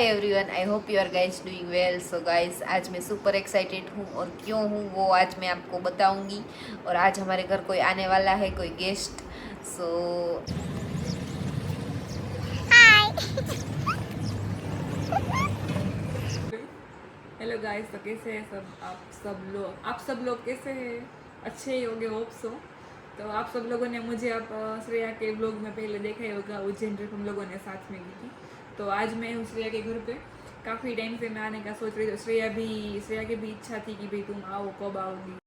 Everyone, I hope you are guys doing well. So guys, आज मैं super excited हूँ और क्यों हूँ वो आज मैं आपको बताऊंगी। और आज हमारे घर कोई आने वाला है, कोई गेस्ट। सो हेलो गाइस, तो कैसे हैं सब आप सब लोग कैसे हैं? अच्छे ही होंगे, होप सो। तो आप सब लोगों ने मुझे आप श्रेया के ब्लॉग में पहले देखा ही होगा। उज्जैन ट्रिप हम लोगों ने साथ में की थी। तो आज मैं हूँ श्रेया के घर पे। काफ़ी टाइम से मैं आने का सोच रही थी। श्रेया की भी इच्छा थी कि भाई तुम आओ, कब आओगी।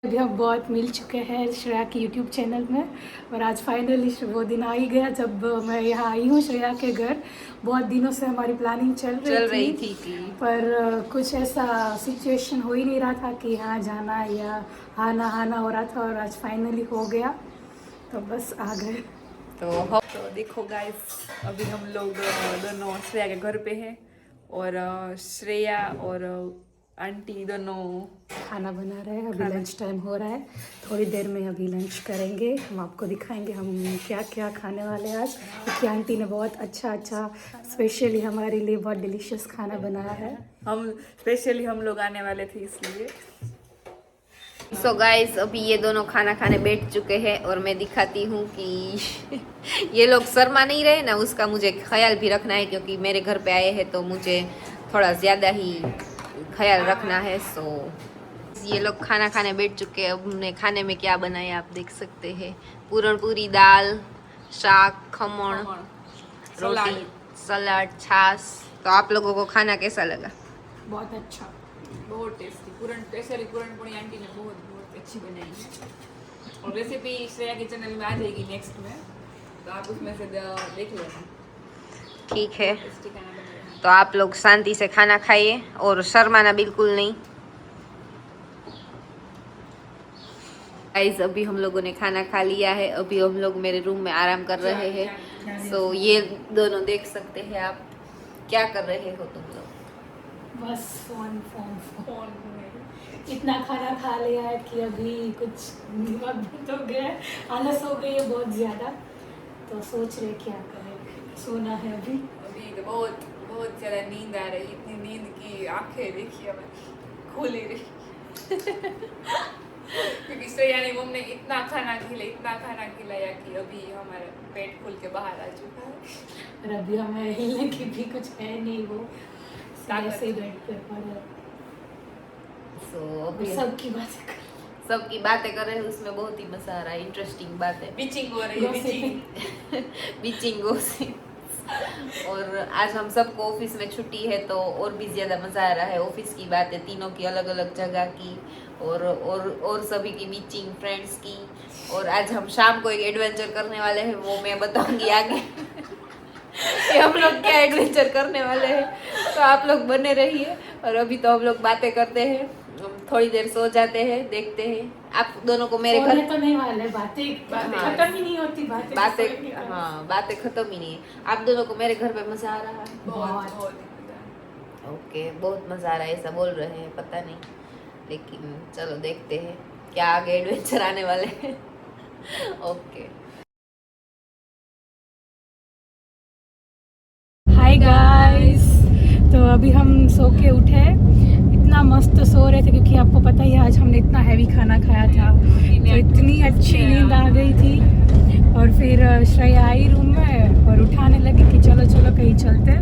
अभी हम बहुत मिल चुके हैं श्रेया के यूट्यूब चैनल में, और आज फाइनली वो दिन आ ही गया जब मैं यहाँ आई हूँ श्रेया के घर। बहुत दिनों से हमारी प्लानिंग चल रही थी पर कुछ ऐसा सिचुएशन हो ही नहीं रहा था कि यहाँ जाना या आना हो रहा था, और आज फाइनली हो गया तो बस आ गए। तो देखो गाइस, अभी हम लोग दोनों श्रेया के घर पे हैं और श्रेया और आंटी दोनों खाना बना रहे हैं। अभी लंच टाइम हो रहा है, थोड़ी देर में अभी लंच करेंगे। हम आपको दिखाएंगे हम क्या क्या खाने वाले हैं आज, क्योंकि आंटी ने बहुत अच्छा स्पेशली हमारे लिए बहुत डिलीशियस खाना बनाया है। हम लोग आने वाले थे इसलिए। सो गाइस, अभी ये दोनों खाना खाने बैठ चुके हैं और मैं दिखाती हूँ कि ये लोग शर्मा नहीं रहे ना, उसका मुझे ख्याल भी रखना है, क्योंकि मेरे घर पे आए हैं तो मुझे थोड़ा ज़्यादा ही ख्याल रखना है। सो ये लोग खाना खाने बैठ चुके हैं। अब हमने खाने में क्या बनाया आप देख सकते हैं। पूरण पूरी, दाल, शाक, खमण, रोटी, सलाद, छाछ। तो आप लोगों को खाना कैसा लगा? बहुत अच्छा, बहुत टेस्टी। पूरण पूरी आंटी ने बहुत अच्छी बनाई है। और रेसिपी श्रेया के चैनल में आ जाएगी नेक्स्ट में, तो आप उसमें से देख लेना। ठीक है, तो आप लोग शांति से खाना खाइए और शर्माना बिल्कुल नहीं। गाइस, अभी हम लोगों ने खाना खा लिया है। अभी हम लोग मेरे रूम में आराम कर रहे हैं। सो ये दोनों देख सकते हैं आप। क्या कर रहे हो तुम लोग? बस फोन इतना खाना खा लिया है कि अभी कुछ वक्त हो गया, आलस हो गई है बहुत ज़्यादा, तो सोच रहे क्या करें। सोना है अभी तो बहुत ज़्यादा नींद आ रही। इतनी नींद की आंखें देखिए हमारी खुली रही। क्योंकि श्रेया ने मम्मी ने इतना खाना खिलाया कि अभी हमारा पेट खुल के बाहर आ चुका है। और अभी हमें हिलने की भी कुछ है नहीं, वो ऐसे ही बेड पे पड़े। सो अभी सबकी बातें कर रहे हैं, उसमें बहुत ही मजा आ रहा है। इंटरेस्टिंग बात है, बीचिंग हो रही है, बीचिंग और आज हम सबको ऑफिस में छुट्टी है तो और भी ज़्यादा मज़ा आ रहा है। ऑफिस की बातें तीनों की, अलग अलग जगह की, और सभी की बीचिंग, फ्रेंड्स की। और आज हम शाम को एक एडवेंचर करने वाले हैं, वो मैं बताऊंगी आगे कि हम लोग क्या एडवेंचर करने वाले हैं। तो आप लोग बने रहिए। और अभी तो हम लोग बातें करते हैं, थोड़ी देर सो जाते हैं, देखते हैं। आप दोनों को मेरे घर तो नहीं वाले, बातें खत्म ही नहीं होती। बातें खत्म ही नहीं है। आप दोनों को मेरे घर पे मजा आ रहा है? बहुत। ओके, बहुत मजा आ रहा है ऐसा बोल रहे हैं, पता नहीं, लेकिन चलो देखते हैं क्या आगे एडवेंचर आने वाले हैं। ओके, हाय गाइस, तो अभी हम सो के उठे। इतना मस्त सो रहे थे क्योंकि आपको पता ही है आज हमने इतना हैवी खाना खाया था, तो इतनी अच्छी नींद आ गई थी। और फिर श्रेया आई रूम में और उठाने लगी कि चलो कहीं चलते।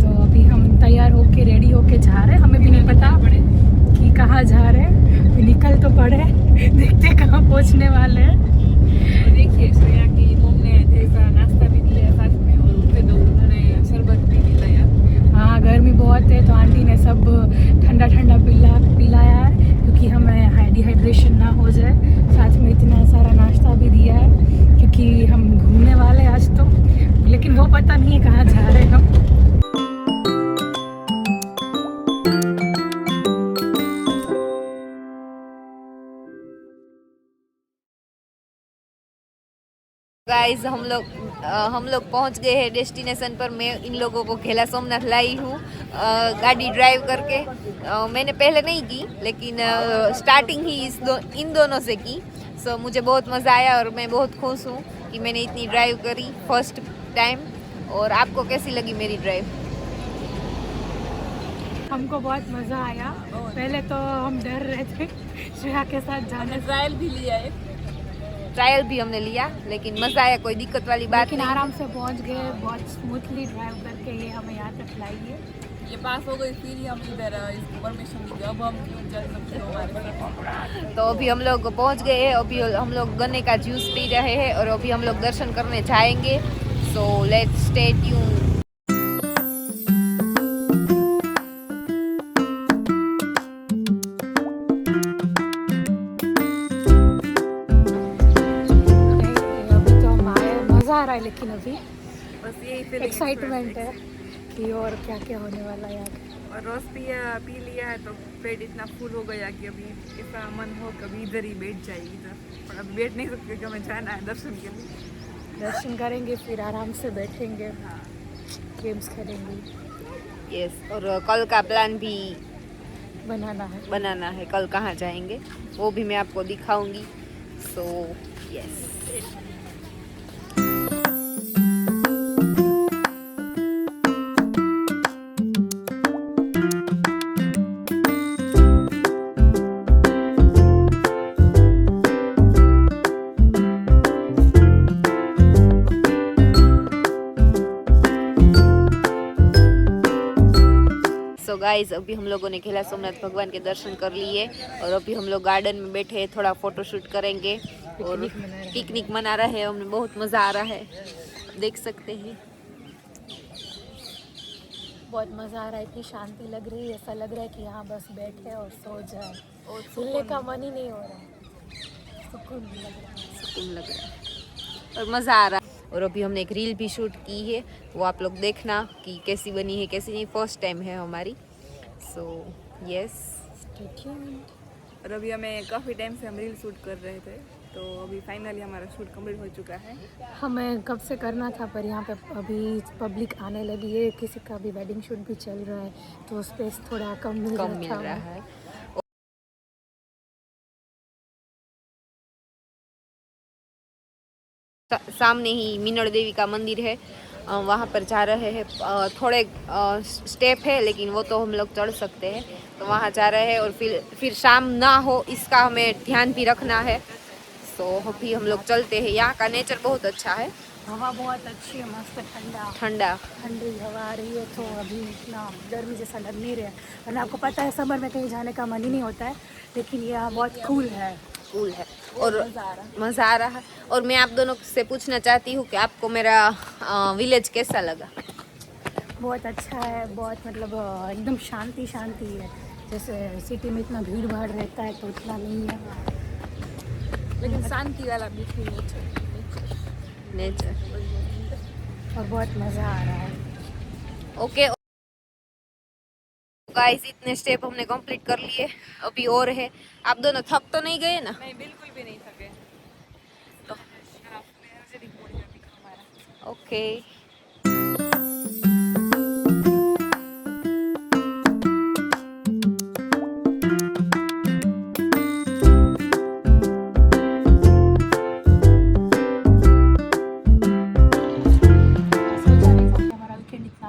तो अभी हम तैयार होके रेडी होके जा रहे हैं। हमें भी नहीं पता कि कहाँ जा रहे हैं, फिर निकल तो पड़े, देखते कहाँ पहुँचने वाले हैं। देखिए, श्रेया की मम्मी ने जैसा नाश्ता भी दिया साथ में, और उसके दो उन्होंने शरबत भी दिलाया। हाँ, गर्मी बहुत है तो आंटी ने सब ठंडा पिलाया है, क्योंकि हमें डिहाइड्रेशन ना हो जाए। साथ में इतना सारा नाश्ता भी दिया है, क्योंकि हम घूमने वाले आज तो, लेकिन वो पता नहीं है कहाँ जा रहे हैं हम। गाइस, हम लोग पहुंच गए हैं डेस्टिनेशन पर। मैं इन लोगों को खेला सोमनाथ लाई हूँ गाड़ी ड्राइव करके। मैंने पहले नहीं की, लेकिन स्टार्टिंग ही इन दोनों से की। सो मुझे बहुत मज़ा आया और मैं बहुत खुश हूँ कि मैंने इतनी ड्राइव करी फर्स्ट टाइम। और आपको कैसी लगी मेरी ड्राइव? हमको बहुत मज़ा आया। पहले तो हम डर रहे थे श्रेया के साथ जाने से, ट्रायल भी लिया है, ट्रायल भी हमने लिया, लेकिन मज़ा आया, कोई दिक्कत वाली बात लेकिन नहीं। आराम से पहुंच गए। बहुत स्मूथली ड्राइव करके ये हमें यहाँ तक लाई है। ये पास हो गई, फिर ही हम इधर इसको परमिशन दी, अब हम चल सकते हो हमारे साथ। तो अभी हम लोग पहुंच गए हैं, अभी हम लोग गन्ने का जूस पी रहे हैं और अभी हम लोग दर्शन करने जाएंगे। So let's stay tune. अभी तो हम आए, मज़ा आ रहा है, लेकिन अभी बस यही फीलिंग, एक्साइटमेंट है कि और क्या क्या होने वाला है यहाँ। और रोज पी लिया है तो पेट इतना फुल हो गया कि अभी ऐसा मन हो कभी इधर ही बैठ जाए इधर, पर अभी बैठ नहीं सकते कि हमें जाना है दर्शन के लिए। दर्शन करेंगे, फिर आराम से बैठेंगे, गेम्स खेलेंगे। यस, और कल का प्लान भी बनाना है। कल कहाँ जाएंगे वो भी मैं आपको दिखाऊंगी। सो यस, सो गाइस अभी हम लोगों ने खेला सोमनाथ भगवान के दर्शन कर लिए और अभी हम लोग गार्डन में बैठे हैं, थोड़ा फोटो शूट करेंगे और पिकनिक मना रहे हैं। हमें बहुत मज़ा आ रहा है, देख सकते हैं। बहुत मज़ा आ रहा है, इतनी शांति लग रही है, ऐसा लग रहा है कि यहाँ बस बैठे और सो जाए, और सोने का मन ही नहीं हो रहा है, सुकून लग रहा है और मज़ा आ रहा है। और अभी हमने एक रील भी शूट की है, वो आप लोग देखना कि कैसी बनी है कैसी नहीं, फर्स्ट टाइम है हमारी। सो यस, और अभी हमें काफ़ी टाइम से हम रील शूट कर रहे थे, तो अभी फाइनली हमारा शूट कंप्लीट हो चुका है। हमें कब से करना था, पर यहाँ पे अभी पब्लिक आने लगी है, किसी का भी वेडिंग शूट भी चल रहा है, तो स्पेस थोड़ा कम मिल रहा है। सामने ही मीनड़ देवी का मंदिर है, वहाँ पर जा रहे हैं। थोड़े स्टेप है लेकिन वो तो हम लोग चढ़ सकते हैं, तो वहाँ जा रहे हैं। और फिर शाम ना हो इसका हमें ध्यान भी रखना है। सो अभी हम लोग चलते हैं। यहाँ का नेचर बहुत अच्छा है, हवा बहुत अच्छी है, मस्त ठंडी हवा आ रही है, तो अभी इतना गर्मी जैसा लग नहीं रहा है। और आपको पता है समर में कहीं जाने का मन ही नहीं होता है, लेकिन यहाँ बहुत कूल है और मज़ा आ रहा है। और मैं आप दोनों से पूछना चाहती हूँ कि आपको मेरा विलेज कैसा लगा? बहुत अच्छा है, बहुत मतलब एकदम शांति है। जैसे सिटी में इतना भीड़ भाड़ रहता है तो इतना नहीं है, लेकिन शांति वाला भी फील नेचर और बहुत मज़ा आ रहा है। ओके गाइस, इतने स्टेप हमने कंप्लीट कर लिए, अभी और है। आप दोनों थक तो नहीं गए ना? नहीं, बिल्कुल भी नहीं थके। तो ओके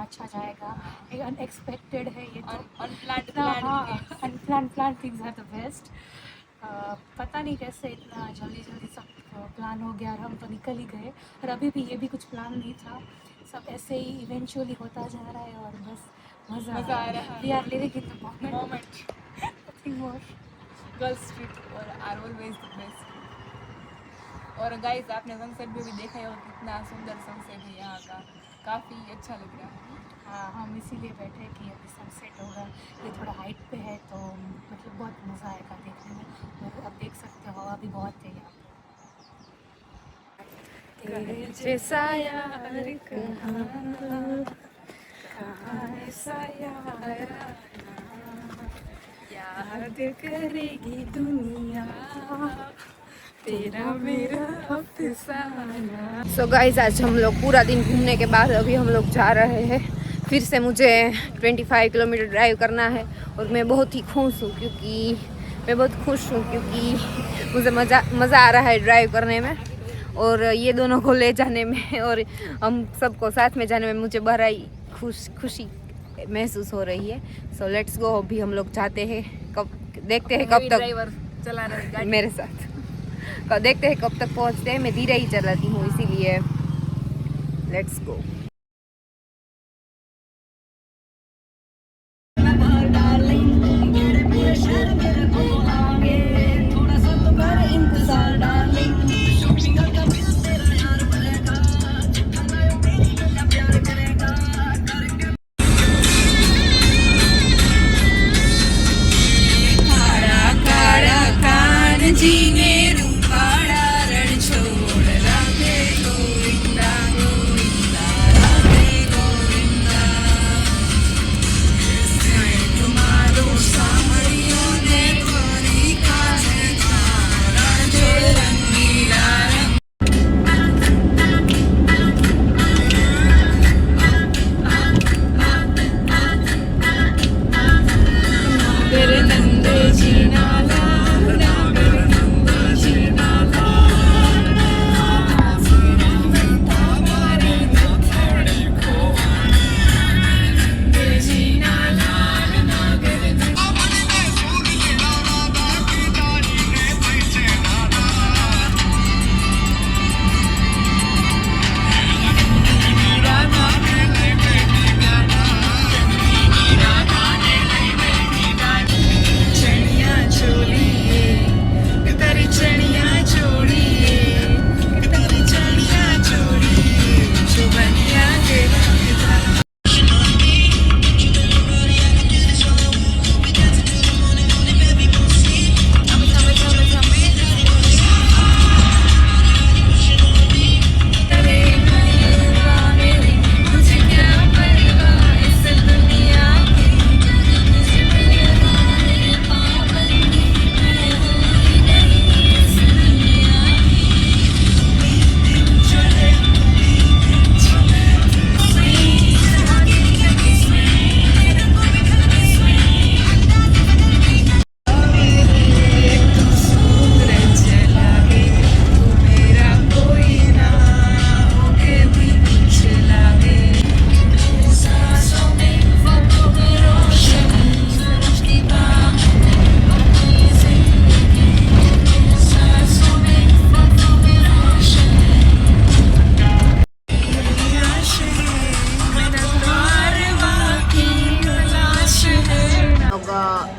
अच्छा जाएगा, एक अनएक्सपेक्टेड है ये तो, unplanned things are the best. पता नहीं कैसे इतना जल्दी सब प्लान हो गया और हम तो निकल ही गए, और अभी भी ये भी कुछ प्लान नहीं था, सब ऐसे ही इवेंचुअली होता जा रहा है और बस मज़ा आ रहा है। We are living in the moment, nothing more. Girls street और आर ऑलवेज द बेस्ट। और गाइस आपने सनसेट भी देखा है, और कितना सुंदर सनसेट है यहाँ का, काफ़ी अच्छा लग रहा है। हाँ, हम इसीलिए बैठे कि अभी सनसेट होगा, ये थोड़ा हाइट पे है तो मतलब बहुत मज़ा आएगा देखने में। और आप देख सकते हो हवा भी बहुत है यहाँ पे। तेरे जैसा यार कहाँ ऐसा याद करेगी दुनिया, तेरा मेरा अफसाना। सो गाइस, आज हम लोग पूरा दिन घूमने के बाद अभी हम लोग जा रहे हैं। फिर से मुझे 25 किलोमीटर ड्राइव करना है और मैं बहुत ही खुश हूँ क्योंकि मुझे मज़ा आ रहा है ड्राइव करने में। और ये दोनों को ले जाने में और हम सबको साथ में जाने में मुझे बड़ा ही खुशी महसूस हो रही है। सो लेट्स गो, अभी हम लोग जाते हैं, कब देखते हैं कब तक ड्राइवर चला रहा है गाड़ी। मेरे साथ देखते हैं कब तक पहुंचते हैं। मैं धीरे ही चलाती हूँ, इसीलिए लेट्स गो।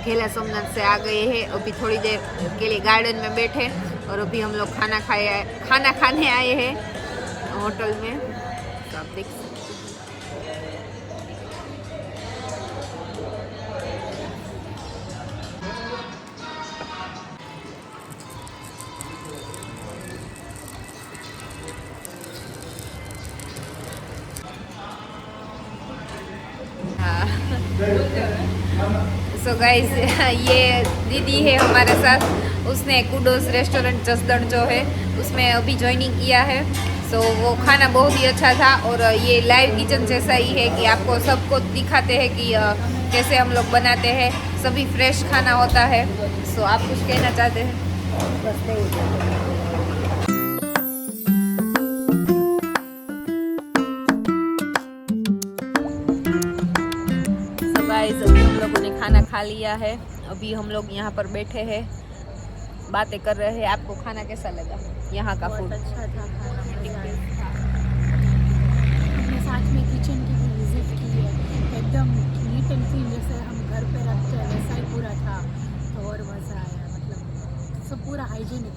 खेला सोमनाथ से आ गए हैं, अभी थोड़ी देर के लिए गार्डन में बैठे और अभी हम लोग खाना खाने आए हैं होटल में। तो आप देख सकते सो गाइस ये दीदी है हमारे साथ, उसने कुडोस रेस्टोरेंट जसदण जो है उसमें अभी ज्वाइनिंग किया है। सो वो खाना बहुत ही अच्छा था और ये लाइव किचन जैसा ही है कि आपको सबको दिखाते हैं कि कैसे हम लोग बनाते हैं, सभी फ्रेश खाना होता है। सो आप कुछ कहना चाहते हैं? गाइस अभी हम लोगों ने खाना खा लिया है, अभी हम लोग यहाँ पर बैठे हैं, बातें कर रहे हैं। आपको खाना कैसा लगा यहाँ का? फूड अच्छा था, हमने साथ में किचन की भी विजिट की है, एकदम नीट एंड क्लीन जैसे हम घर पे रखते हैं वैसा ही पूरा था, तो और मज़ा आया। मतलब सब पूरा हाइजीनिक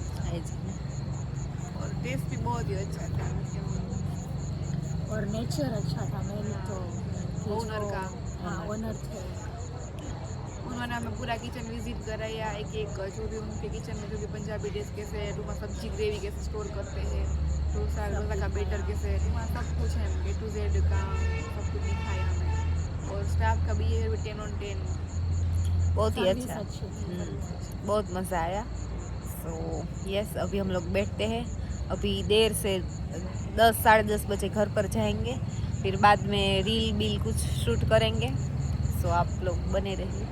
और टेस्ट भी बहुत ही अच्छा था और नेचर अच्छा था। मेन तो ओनर का, हाँ ओनर थे, उन्होंने हमें पूरा किचन विजिट कराया, एक जो भी उनके किचन में जो भी पंजाबी डिश कैसे टूमा सब्जी ग्रेवी कैसे स्टोर करते हैं, डोसा का बेटर कैसे टूमा सब कुछ है, A to Z का सब कुछ दिखाया हमें। और स्टाफ का बिहेवियर भी 10 on 10 बहुत ही अच्छा, बहुत मज़ा आया। सो यस अभी हम लोग बैठते हैं, अभी देर से 10 साढ़े 10 बजे घर पर जाएंगे, फिर बाद में रील कुछ शूट करेंगे। सो आप लोग बने रहिए।